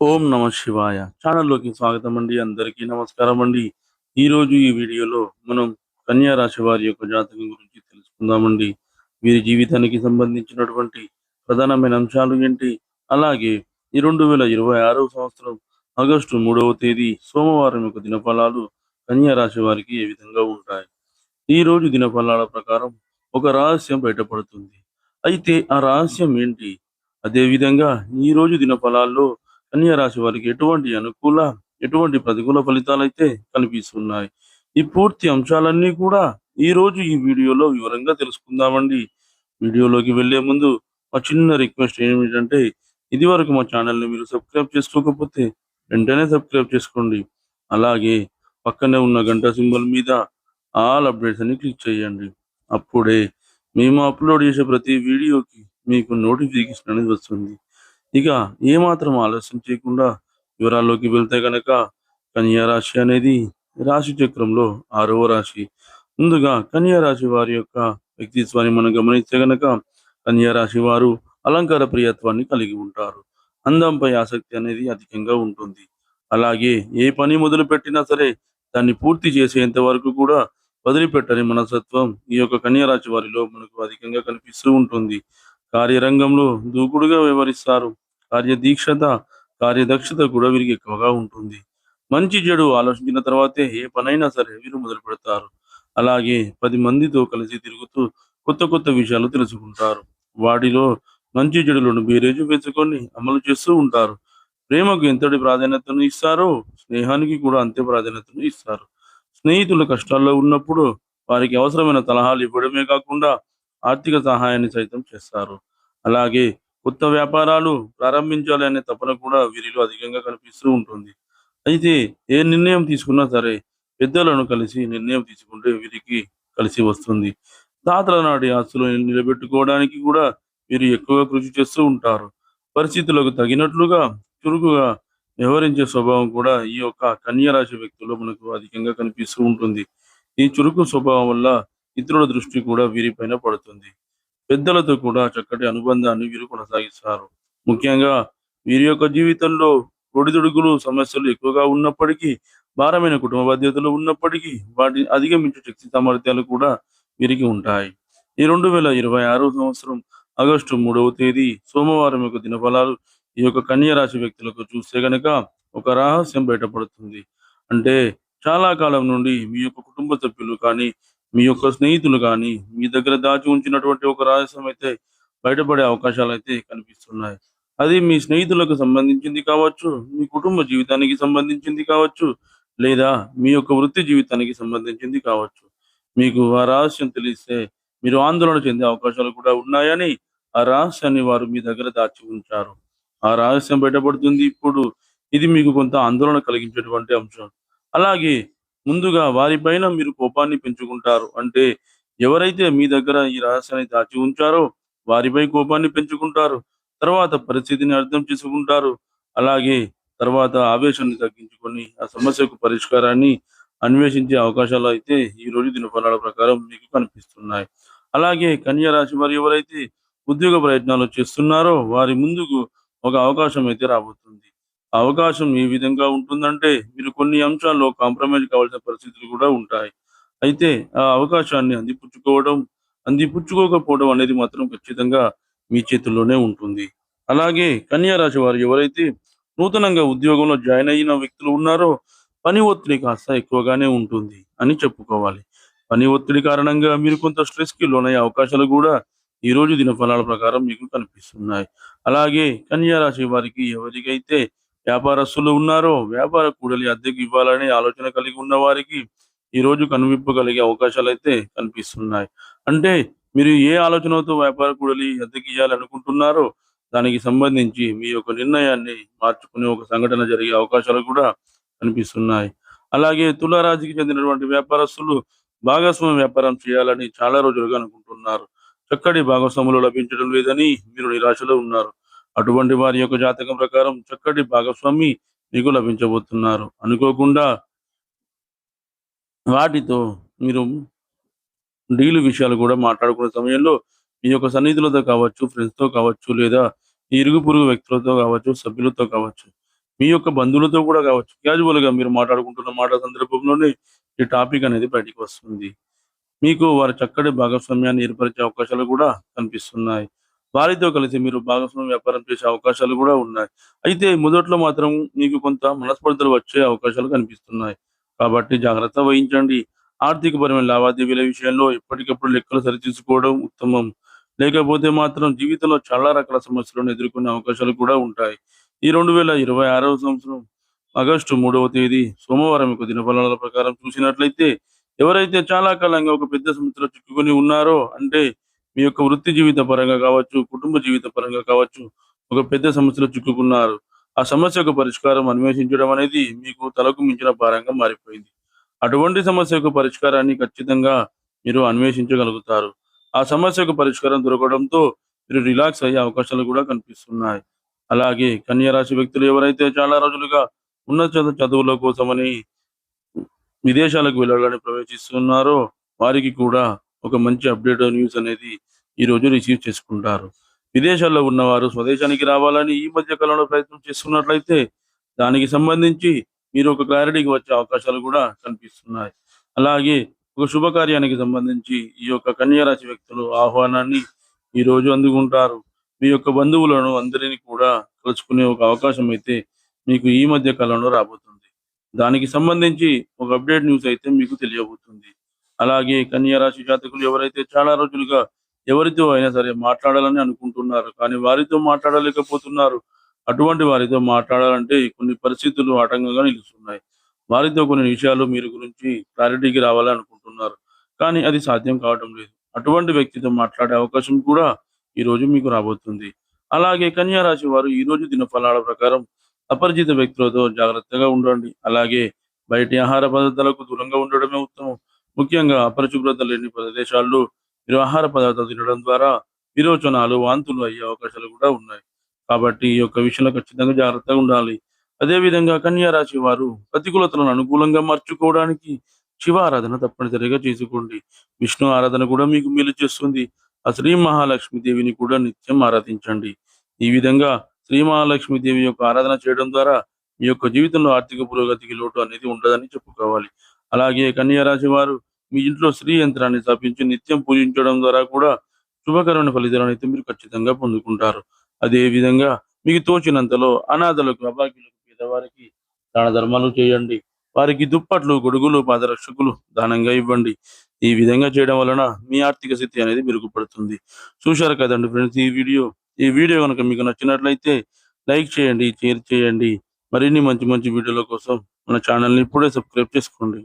ఓం నమ శివాయ ఛానల్లోకి స్వాగతం అండి. అందరికీ నమస్కారం అండి. ఈరోజు ఈ వీడియోలో మనం కన్యా రాశి వారి యొక్క జాతకం గురించి తెలుసుకుందామండి. వీరి జీవితానికి సంబంధించినటువంటి ప్రధానమైన అంశాలు ఏంటి, అలాగే ఈ 2026 సంవత్సరం ఆగస్టు 3వ తేదీ సోమవారం యొక్క దినఫలాలు కన్యా రాశి వారికి ఏ విధంగా ఉంటాయి. ఈ రోజు దినఫలాల ప్రకారం ఒక రహస్యం బయటపడుతుంది. అయితే ఆ రహస్యం ఏంటి? అదే విధంగా ఈ రోజు దినఫలాల్లో కన్యా రాశి వారికి ఎటువంటి అనుకూల, ఎటువంటి ప్రతికూల ఫలితాలైతే కనిపిస్తున్నాయి. ఈ పూర్తి అంశాలన్నీ కూడా ఈ రోజు ఈ వీడియోలో వివరంగా తెలుసుకుందామండి. వీడియోలోకి వెళ్ళే ముందు మా చిన్న రిక్వెస్ట్ ఏమిటంటే, ఇదివరకు మా ఛానల్‌ని మీరు సబ్స్క్రైబ్ చేసుకోకపోతే వెంటనే సబ్స్క్రైబ్ చేసుకోండి. అలాగే పక్కనే ఉన్న గంట సింబల్ మీద ఆల్ అప్డేట్స్ అని క్లిక్ చేయండి. అప్పుడే మేము అప్లోడ్ చేసే ప్రతి వీడియోకి మీకు నోటిఫికేషన్ అనేది వస్తుంది. ఇక ఏమాత్రం ఆలస్యం చేయకుండా వివరాల్లోకి వెళ్తే గనక, కన్యా రాశి అనేది రాశి చక్రంలో 6వ రాశి. ముందుగా కన్యా రాశి వారి యొక్క వ్యక్తిత్వాన్ని మనం గమనిస్తే గనక, కన్యా రాశి వారు అలంకార ప్రియత్వాన్ని కలిగి ఉంటారు. అందంపై ఆసక్తి అనేది అధికంగా ఉంటుంది. అలాగే ఏ పని మొదలుపెట్టినా సరే దాన్ని పూర్తి చేసేంత వరకు కూడా వదిలిపెట్టని మనస్తత్వం ఈ యొక్క కన్యా రాశి వారిలో మనకు అధికంగా కనిపిస్తూ ఉంటుంది. కార్యరంగంలో దూకుడుగా వ్యవహరిస్తారు. కార్యదీక్షత, కార్యదక్షత కూడా వీరికి ఎక్కువగా ఉంటుంది. మంచి చెడు ఆలోచించిన తర్వాతే ఏ పనైనా సరే వీరు మొదలుపెడతారు. అలాగే 10 మందితో కలిసి తిరుగుతూ కొత్త కొత్త విషయాలు తెలుసుకుంటారు. వాటిలో మంచి చెడులను బేరీజు వేసుకొని అమలు చేస్తూ ఉంటారు. ప్రేమకు ఎంతటి ప్రాధాన్యతను ఇస్తారో, స్నేహానికి కూడా అంతే ప్రాధాన్యతను ఇస్తారు. స్నేహితులు కష్టాల్లో ఉన్నప్పుడు వారికి అవసరమైన సలహాలు ఇవ్వడమే కాకుండా ఆర్థిక సహాయాన్ని సైతం చేస్తారు. అలాగే కొత్త వ్యాపారాలు ప్రారంభించాలి అనే తపన కూడా వీరిలో అధికంగా కనిపిస్తూ ఉంటుంది. అయితే ఏ నిర్ణయం తీసుకున్నా సరే పెద్దలను కలిసి నిర్ణయం తీసుకుంటే వీరికి కలిసి వస్తుంది. తాతల నాటి ఆస్తులను నిలబెట్టుకోవడానికి కూడా వీరు ఎక్కువగా కృషి చేస్తూ ఉంటారు. పరిస్థితులకు తగినట్లుగా చురుకుగా వ్యవహరించే స్వభావం కూడా ఈ యొక్క కన్యా రాశి వ్యక్తుల్లో మనకు అధికంగా కనిపిస్తూ ఉంటుంది. ఈ చురుకు స్వభావం వల్ల ఇతరుల దృష్టి కూడా వీరిపైన పడుతుంది. పెద్దలతో కూడా చక్కటి అనుబంధాన్ని వీరు కొనసాగిస్తారు. ముఖ్యంగా వీరి యొక్క జీవితంలో ఒడిదుడుకులు, సమస్యలు ఎక్కువగా ఉన్నప్పటికీ, భారమైన కుటుంబ బాధ్యతలు ఉన్నప్పటికీ, వాటిని అధిగమించే శక్తి సామర్థ్యాలు కూడా వీరికి ఉంటాయి. ఈ 2026 సంవత్సరం ఆగస్టు 3వ తేదీ సోమవారం యొక్క దినఫలాలు ఈ యొక్క కన్యా రాశి వ్యక్తులకు చూస్తే గనక ఒక రహస్యం బయటపడుతుంది. అంటే చాలా కాలం నుండి మీ యొక్క కుటుంబ సభ్యులు కానీ, మీ యొక్క స్నేహితులు గాని, మీ దగ్గర దాచి ఉంచినటువంటి ఒక రహస్యం అయితే బయటపడే అవకాశాలైతే కనిపిస్తున్నాయి. అది మీ స్నేహితులకు సంబంధించింది కావచ్చు, మీ కుటుంబ జీవితానికి సంబంధించింది కావచ్చు, లేదా మీ యొక్క వృత్తి జీవితానికి సంబంధించింది కావచ్చు. మీకు ఆ రహస్యం తెలిస్తే మీరు ఆందోళన చెందే అవకాశాలు కూడా ఉన్నాయని, ఆ రహస్యాన్ని వారు మీ దగ్గర దాచి ఉంచారు. ఆ రహస్యం బయటపడుతుంది ఇప్పుడు. ఇది మీకు కొంత ఆందోళన కలిగించేటువంటి అంశం. అలాగే ముందుగా వారిపైన మీరు కోపాన్ని పెంచుకుంటారు. అంటే ఎవరైతే మీ దగ్గర ఈ రహస్యాన్ని దాచి ఉంచారో వారిపై కోపాన్ని పెంచుకుంటారు. తర్వాత పరిస్థితిని అర్థం చేసుకుంటారు. అలాగే తర్వాత ఆవేశాన్ని తగ్గించుకొని ఆ సమస్యకు పరిష్కారాన్ని అన్వేషించే అవకాశాలు అయితే ఈ రోజు దినఫలాల ప్రకారం మీకు కనిపిస్తున్నాయి. అలాగే కన్యా రాశి వారు ఎవరైతే ఉద్యోగ ప్రయత్నాలు చేస్తున్నారో వారి ముందుకు ఒక అవకాశం అయితే రాబోతుంది. ఆ అవకాశం ఏ విధంగా ఉంటుందంటే మీరు కొన్ని అంశాల్లో కాంప్రమైజ్ కావాల్సిన పరిస్థితులు కూడా ఉంటాయి. అయితే ఆ అవకాశాన్ని అందిపుచ్చుకోకపోవడం అనేది మాత్రం ఖచ్చితంగా మీ చేతుల్లోనే ఉంటుంది. అలాగే కన్యా రాశి వారు ఎవరైతే నూతనంగా ఉద్యోగంలో జాయిన్ అయిన వ్యక్తులు ఉన్నారో పని ఒత్తిడి కాస్త ఎక్కువగానే ఉంటుంది అని చెప్పుకోవాలి. పని ఒత్తిడి కారణంగా మీరు కొంత స్ట్రెస్‌కి లోనయ్యే అవకాశాలు గూడా ఈ రోజు దినఫలాల ప్రకారం మీకు కనిపిస్తున్నాయి. అలాగే కన్యా రాశి వారికి ఎవరికైతే వ్యాపారస్తులు ఉన్నారో వ్యాపార కూడలి అద్దెకు ఇవ్వాలనే ఆలోచన కలిగి ఉన్న వారికి ఈరోజు కనువిప్పు కలిగే అవకాశాలైతే కనిపిస్తున్నాయి. అంటే మీరు ఏ ఆలోచనతో వ్యాపార కూడలి అద్దెకియ్యాలనుకుంటున్నారో దానికి సంబంధించి మీ యొక్క నిర్ణయాన్ని మార్చుకునే ఒక సంఘటన జరిగే అవకాశాలు కూడా కనిపిస్తున్నాయి. అలాగే తులారాశికి చెందినటువంటి వ్యాపారస్తులు భాగస్వామ్య వ్యాపారం చేయాలని చాలా రోజులుగా అనుకుంటున్నారు. చక్కటి భాగస్వాములు లభించడం లేదని మీరు నిరాశలో ఉన్నారు. అటువంటి వారి యొక్క జాతకం ప్రకారం చక్కటి భాగస్వామి మీకు లభించబోతున్నారు. అనుకోకుండా వాటితో మీరు డీల్ విషయాలు కూడా మాట్లాడుకునే సమయంలో మీ యొక్క సన్నిహితులతో కావచ్చు, ఫ్రెండ్స్‌తో కావచ్చు, లేదా ఈ ఇరుగు పొరుగు వ్యక్తులతో కావచ్చు, సభ్యులతో కావచ్చు. మీ యొక్క బంధువులతో కూడా కావచ్చు, క్యాజువల్‌గా మీరు మాట్లాడుకుంటున్న మాట సందర్భంలోనే ఈ టాపిక్ అనేది బయటికి వస్తుంది. మీకు వారి చక్కటి భాగస్వామ్యాన్ని ఏర్పరిచే అవకాశాలు కూడా కనిపిస్తున్నాయి. వారితో కలిసి మీరు భాగస్వామ్య వ్యాపారం చేసే అవకాశాలు కూడా ఉన్నాయి. అయితే మొదట్లో మాత్రం మీకు కొంత మనస్పర్ధలు వచ్చే అవకాశాలు కనిపిస్తున్నాయి. కాబట్టి జాగ్రత్త వహించండి. ఆర్థికపరమైన లావాదేవీల విషయంలో ఎప్పటికప్పుడు లెక్కలు సరిచూసుకోవడం ఉత్తమం. లేకపోతే మాత్రం జీవితంలో చాలా రకాల సమస్యలను ఎదుర్కొనే అవకాశాలు కూడా ఉంటాయి. ఈ 2026వ సంవత్సరం ఆగస్టు 3వ తేదీ సోమవారం యొక్క దినఫలాల ప్రకారం చూసినట్లయితే ఎవరైతే చాలా కాలంగా ఒక పెద్ద సమస్యలో చిక్కుకొని ఉన్నారో, అంటే మీ యొక్క వృత్తి జీవిత పరంగా కావచ్చు, కుటుంబ జీవిత పరంగా కావచ్చు, ఒక పెద్ద సమస్యలో చిక్కుకున్నారు. ఆ సమస్యకు పరిష్కారం అన్వేషించడం అనేది మీకు తలకు మించిన భారంగా మారిపోయింది. అటువంటి సమస్యకు పరిష్కారాన్ని ఖచ్చితంగా మీరు అన్వేషించగలుగుతారు. ఆ సమస్యకు పరిష్కారం దొరకడంతో మీరు రిలాక్స్ అయ్యే అవకాశాలు కూడా కనిపిస్తున్నాయి. అలాగే కన్యా రాశి వ్యక్తులు ఎవరైతే చాలా రోజులుగా ఉన్నత చదువుల కోసమని విదేశాలకు వెళ్ళాలని ప్రవేశిస్తున్నారో, వారికి కూడా ఒక మంచి అప్‌డేట్ న్యూస్ అనేది ఈరోజు రిసీవ్ చేసుకుంటారు. విదేశాల్లో ఉన్నవారు స్వదేశానికి రావాలని ఈ మధ్య కాలంలో ప్రయత్నం చేస్తున్నట్లయితే, దానికి సంబంధించి మీరు ఒక క్లారిటీకి వచ్చే అవకాశాలు కూడా కనిపిస్తున్నాయి. అలాగే ఒక శుభకార్యానికి సంబంధించి ఈ యొక్క కన్యా రాశి వ్యక్తులు ఆహ్వానాన్ని ఈరోజు అందుకుంటారు. మీ యొక్క బంధువులను అందరిని కూడా కలుసుకునే ఒక అవకాశం అయితే మీకు ఈ మధ్య కాలంలో రాబోతుంది. దానికి సంబంధించి ఒక అప్డేట్ న్యూస్ అయితే మీకు తెలియబోతుంది. అలాగే కన్యా రాశి జాతకులు ఎవరైతే చాలా రోజులుగా ఎవరితో అయినా సరే మాట్లాడాలని అనుకుంటున్నారు. కానీ వారితో మాట్లాడలేకపోతున్నారు. అటువంటి వారితో మాట్లాడాలంటే కొన్ని పరిస్థితులు ఆటంకంగా నిలుస్తున్నాయి. వారితో కొన్ని విషయాలు మీరు గురించి క్లారిటీకి రావాలని అనుకుంటున్నారు. కానీ అది సాధ్యం కావటం లేదు. అటువంటి వ్యక్తితో మాట్లాడే అవకాశం కూడా ఈరోజు మీకు రాబోతుంది. అలాగే కన్యా రాశి వారు ఈరోజు దినఫలాల ప్రకారం అపరిచిత వ్యక్తులతో జాగ్రత్తగా ఉండండి. అలాగే బయటి ఆహార పదార్థాలకు దూరంగా ఉండడమే ఉత్తమం. ముఖ్యంగా అపరిశుభ్రత లేని ప్రదేశాల్లో మీరు ఆహార పదార్థాలు తినడం ద్వారా విరోచనాలు, వాంతులు అయ్యే అవకాశాలు కూడా ఉన్నాయి. కాబట్టి ఈ యొక్క విషయంలో ఖచ్చితంగా జాగ్రత్తగా ఉండాలి. అదేవిధంగా కన్యా రాశి వారు ప్రతికూలతలను అనుకూలంగా మార్చుకోవడానికి శివ ఆరాధన తప్పనిసరిగా చేసుకోండి. విష్ణు ఆరాధన కూడా మీకు మేలు చేస్తుంది. ఆ శ్రీ మహాలక్ష్మి దేవిని కూడా నిత్యం ఆరాధించండి. ఈ విధంగా శ్రీ మహాలక్ష్మి దేవి యొక్క ఆరాధన చేయడం ద్వారా మీ యొక్క జీవితంలో ఆర్థిక పురోగతికి లోటు అనేది ఉండదని చెప్పుకోవాలి. అలాగే కన్యా రాశి వారు మీ ఇంట్లో శ్రీ యంత్రాన్ని స్థాపించి నిత్యం పూజించడం ద్వారా కూడా శుభకరమైన ఫలితాలను అయితే మీరు ఖచ్చితంగా పొందుకుంటారు. అదే విధంగా మీకు తోచినంతలో అనాథలకు, అభాగ్యులకు, పేదవారికి దాన ధర్మాలు చేయండి. వారికి దుప్పట్లు, గొడుగులు, పాదరక్షకులు దానంగా ఇవ్వండి. ఈ విధంగా చేయడం వలన మీ ఆర్థిక స్థితి అనేది మెరుగుపడుతుంది. చూశారు కదండీ ఫ్రెండ్స్ ఈ వీడియో. ఈ వీడియో గనుక మీకు నచ్చినట్లయితే లైక్ చేయండి, షేర్ చేయండి. మరిన్ని మంచి మంచి వీడియోల కోసం మన ఛానెల్‌ని ఇప్పుడే సబ్స్క్రైబ్ చేసుకోండి.